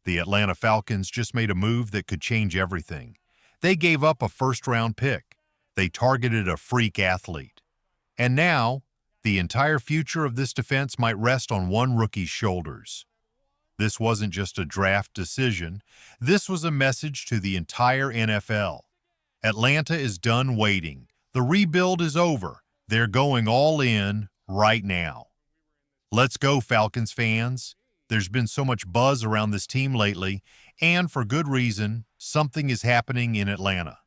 The Atlanta Falcons just made a move that could change everything. They gave up a first-round pick. They targeted a freak athlete. And now, the entire future of this defense might rest on one rookie's shoulders. This wasn't just a draft decision. This was a message to the entire NFL. Atlanta is done waiting. The rebuild is over. They're going all in right now. Let's go, Falcons fans. There's been so much buzz around this team lately, and for good reason. Something is happening in Atlanta.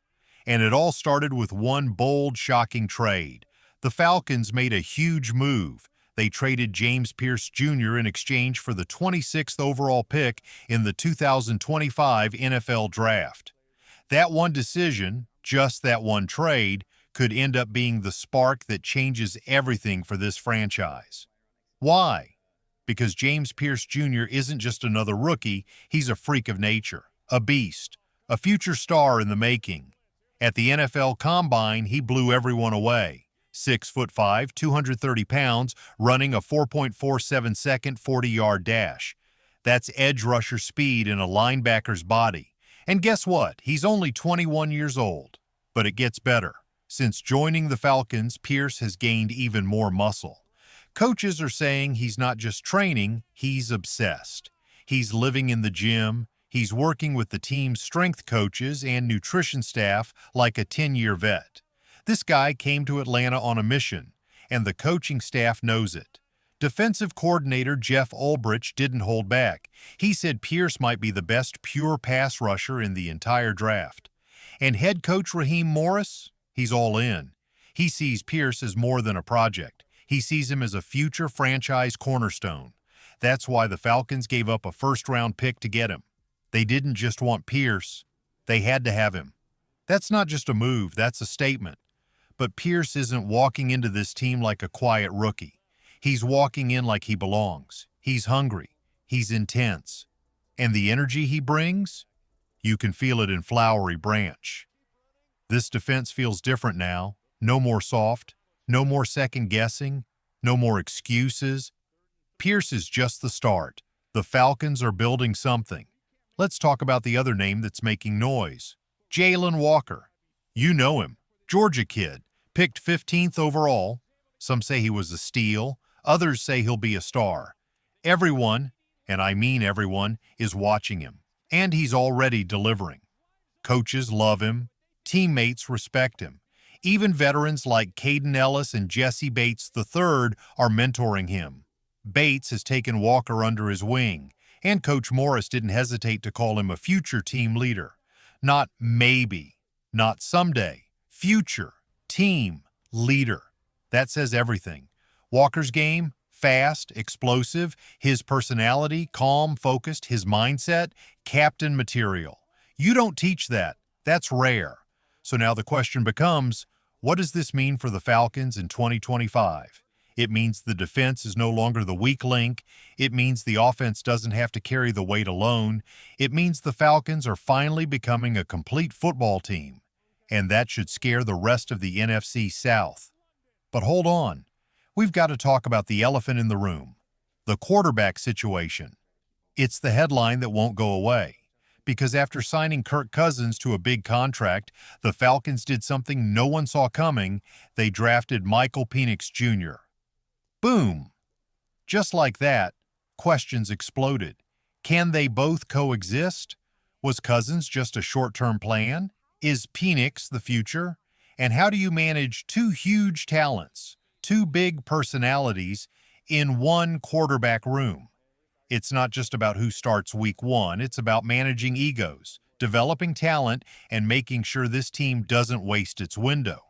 And it all started with one bold, shocking trade. The Falcons made a huge move. They traded James Pierce Jr. in exchange for the 26th overall pick in the 2025 NFL Draft. That one decision, just that one trade, could end up being the spark that changes everything for this franchise. Why? Because James Pierce Jr. isn't just another rookie, he's a freak of nature, a beast, a future star in the making. At the NFL Combine, he blew everyone away. 6'5", 230 pounds, running a 4.47-second 40-yard dash. That's edge rusher speed in a linebacker's body. And guess what? He's only 21 years old. But it gets better. Since joining the Falcons, Pierce has gained even more muscle. Coaches are saying he's not just training, he's obsessed. He's living in the gym. He's working with the team's strength coaches and nutrition staff like a 10-year vet. This guy came to Atlanta on a mission, and the coaching staff knows it. Defensive coordinator Jeff Ulbrich didn't hold back. He said Pierce might be the best pure pass rusher in the entire draft. And head coach Raheem Morris, he's all in. He sees Pierce as more than a project. He sees him as a future franchise cornerstone. That's why the Falcons gave up a first-round pick to get him. They didn't just want Pierce. They had to have him. That's not just a move, that's a statement. But Pierce isn't walking into this team like a quiet rookie. He's walking in like he belongs. He's hungry. He's intense. And the energy he brings? You can feel it in Flowery Branch. This defense feels different now. No more soft. No more second-guessing. No more excuses. Pierce is just the start. The Falcons are building something. Let's talk about the other name that's making noise. Jalen Walker. You know him. Georgia kid. Picked 15th overall. Some say he was a steal. Others say he'll be a star. Everyone, and I mean everyone, is watching him. And he's already delivering. Coaches love him. Teammates respect him. Even veterans like Caden Ellis and Jesse Bates III are mentoring him. Bates has taken Walker under his wing, and Coach Morris didn't hesitate to call him a future team leader. Not maybe, not someday, future team leader. That says everything. Walker's game, fast, explosive, his personality, calm, focused, his mindset, captain material. You don't teach that. That's rare. So now the question becomes, what does this mean for the Falcons in 2025? It means the defense is no longer the weak link. It means the offense doesn't have to carry the weight alone. It means the Falcons are finally becoming a complete football team. And that should scare the rest of the NFC South. But hold on. We've got to talk about the elephant in the room, the quarterback situation. It's the headline that won't go away. Because after signing Kirk Cousins to a big contract, the Falcons did something no one saw coming. They drafted Michael Penix Jr. Boom! Just like that, questions exploded. Can they both coexist? Was Cousins just a short-term plan? Is Penix the future? And how do you manage two huge talents, two big personalities, in one quarterback room? It's not just about who starts week one. It's about managing egos, developing talent, and making sure this team doesn't waste its window.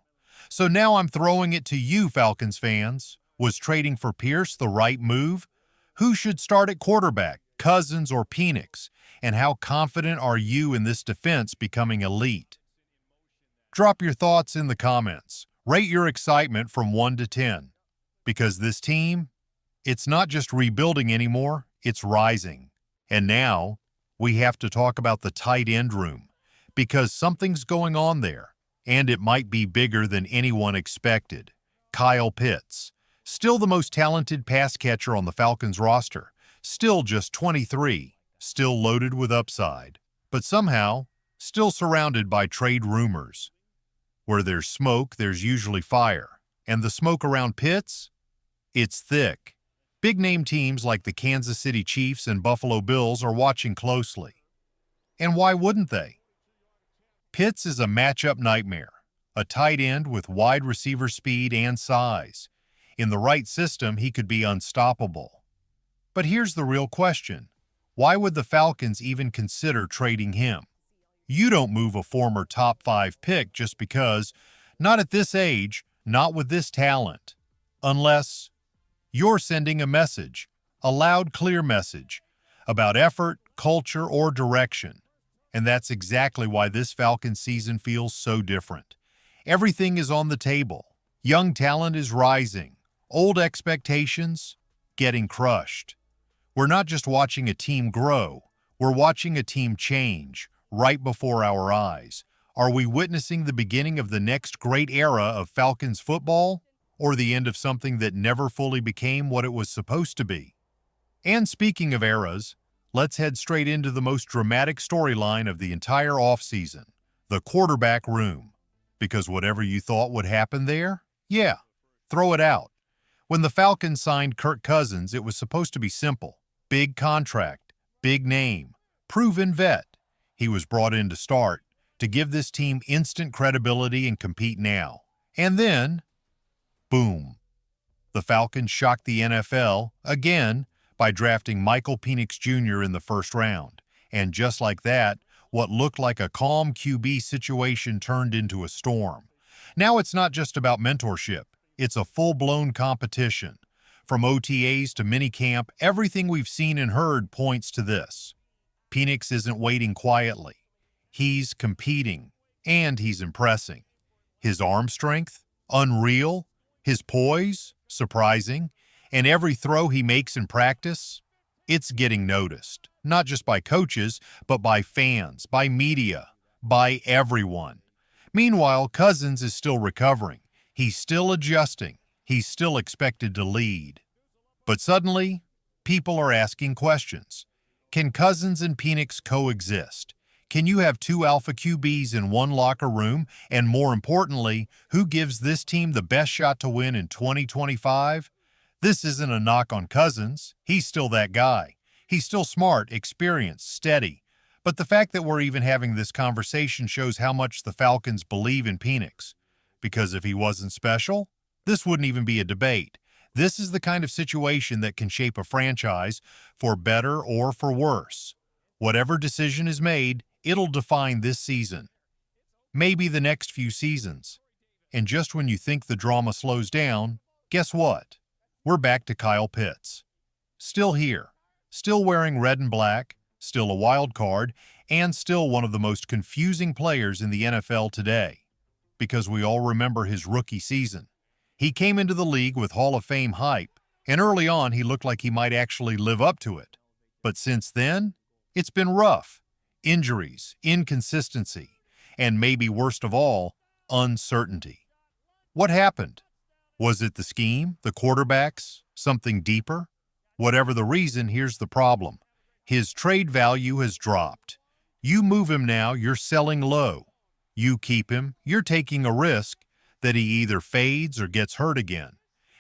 So now I'm throwing it to you, Falcons fans. Was trading for Pierce the right move? Who should start at quarterback, Cousins or Penix? And how confident are you in this defense becoming elite? Drop your thoughts in the comments. Rate your excitement from 1 to 10. Because this team, it's not just rebuilding anymore, it's rising. And now, we have to talk about the tight end room. Because something's going on there, and it might be bigger than anyone expected. Kyle Pitts. Still the most talented pass catcher on the Falcons roster. Still just 23. still loaded with upside, but somehow still surrounded by trade rumors. Where there's smoke, there's usually fire. And the smoke around Pitts? It's thick. Big-name teams like the Kansas City Chiefs and Buffalo Bills are watching closely. And why wouldn't they? Pitts is a matchup nightmare, a tight end with wide receiver speed and size. In the right system, he could be unstoppable. But here's the real question. Why would the Falcons even consider trading him? You don't move a former top 5 pick just because, not at this age, not with this talent. Unless you're sending a message, a loud, clear message, about effort, culture, or direction. And that's exactly why this Falcons season feels so different. Everything is on the table. Young talent is rising. Old expectations getting crushed. We're not just watching a team grow, we're watching a team change right before our eyes. Are we witnessing the beginning of the next great era of Falcons football, or the end of something that never fully became what it was supposed to be? And speaking of eras, let's head straight into the most dramatic storyline of the entire offseason, the quarterback room. Because whatever you thought would happen there, yeah, throw it out. When the Falcons signed Kirk Cousins, it was supposed to be simple. Big contract, big name, proven vet. He was brought in to start, to give this team instant credibility and compete now. And then, boom. The Falcons shocked the NFL, again, by drafting Michael Penix Jr. in the first round. And just like that, what looked like a calm QB situation turned into a storm. Now it's not just about mentorship. It's a full-blown competition. From OTAs to minicamp, everything we've seen and heard points to this. Penix isn't waiting quietly. He's competing, and he's impressing. His arm strength? Unreal. His poise? Surprising. And every throw he makes in practice? It's getting noticed. Not just by coaches, but by fans, by media, by everyone. Meanwhile, Cousins is still recovering. He's still adjusting. He's still expected to lead. But suddenly, people are asking questions. Can Cousins and Penix coexist? Can you have 2 alpha QBs in one locker room? And more importantly, who gives this team the best shot to win in 2025? This isn't a knock on Cousins. He's still that guy. He's still smart, experienced, steady. But the fact that we're even having this conversation shows how much the Falcons believe in Penix. Because if he wasn't special, this wouldn't even be a debate. This is the kind of situation that can shape a franchise for better or for worse. Whatever decision is made, it'll define this season. Maybe the next few seasons. And just when you think the drama slows down, guess what? We're back to Kyle Pitts. Still here. Still wearing red and black, still a wild card, and still one of the most confusing players in the NFL today. Because we all remember his rookie season. He came into the league with Hall of Fame hype, and early on he looked like he might actually live up to it. But since then, it's been rough. Injuries, inconsistency, and maybe worst of all, uncertainty. What happened? Was it the scheme, the quarterbacks, something deeper? Whatever the reason, here's the problem. His trade value has dropped. You move him now, you're selling low. You keep him, you're taking a risk that he either fades or gets hurt again.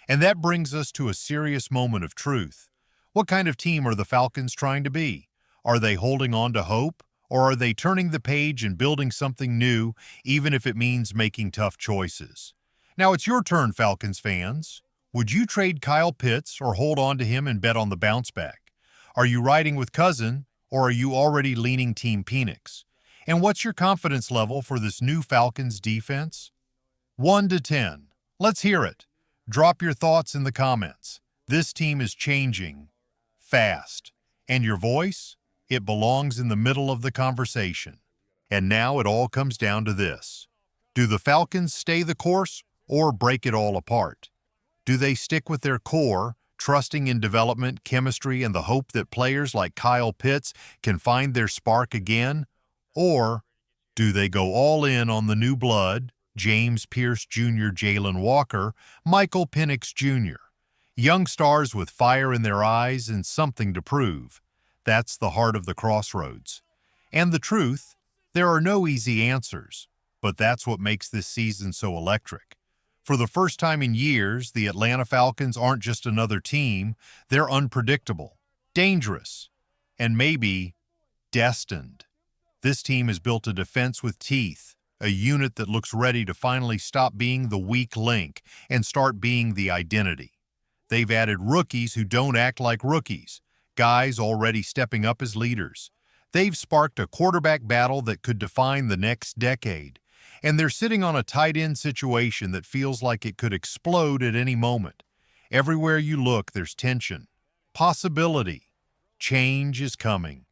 And that brings us to a serious moment of truth. What kind of team are the Falcons trying to be? Are they holding on to hope, or are they turning the page and building something new, even if it means making tough choices? Now it's your turn, Falcons fans. Would you trade Kyle Pitts or hold on to him and bet on the bounce back? Are you riding with Cousin, or are you already leaning Team Penix? And what's your confidence level for this new Falcons defense? 1 to 10. Let's hear it. Drop your thoughts in the comments. This team is changing fast. And your voice? It belongs in the middle of the conversation. And now it all comes down to this. Do the Falcons stay the course or break it all apart? Do they stick with their core, trusting in development, chemistry, and the hope that players like Kyle Pitts can find their spark again? Or do they go all in on the new blood, James Pierce Jr., Jalen Walker, Michael Penix Jr., young stars with fire in their eyes and something to prove? That's the heart of the crossroads. And the truth, there are no easy answers, but that's what makes this season so electric. For the first time in years, the Atlanta Falcons aren't just another team, they're unpredictable, dangerous, and maybe destined. This team has built a defense with teeth, a unit that looks ready to finally stop being the weak link and start being the identity. They've added rookies who don't act like rookies, guys already stepping up as leaders. They've sparked a quarterback battle that could define the next decade, and they're sitting on a tight end situation that feels like it could explode at any moment. Everywhere you look, there's tension, possibility. Change is coming.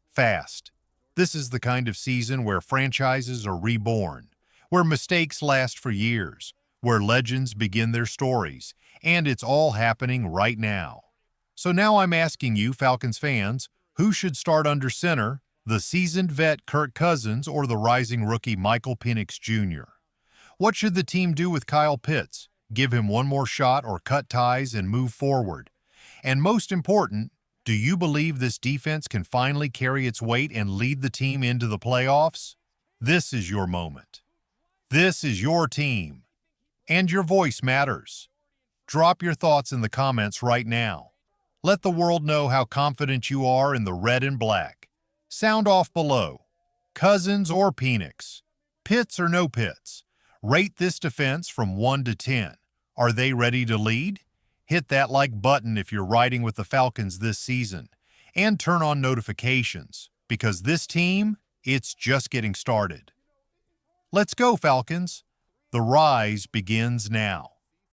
Fast. This is the kind of season where franchises are reborn, where mistakes last for years, where legends begin their stories, and it's all happening right now. So now I'm asking you, Falcons fans, who should start under center, the seasoned vet Kirk Cousins or the rising rookie Michael Penix Jr.? What should the team do with Kyle Pitts? Give him one more shot or cut ties and move forward? And most important, do you believe this defense can finally carry its weight and lead the team into the playoffs? This is your moment. This is your team. And your voice matters. Drop your thoughts in the comments right now. Let the world know how confident you are in the red and black. Sound off below. Cousins or Penix? Pitts or no Pitts? Rate this defense from 1 to 10. Are they ready to lead? Hit that like button if you're riding with the Falcons this season. And turn on notifications, because this team, it's just getting started. Let's go, Falcons. The rise begins now.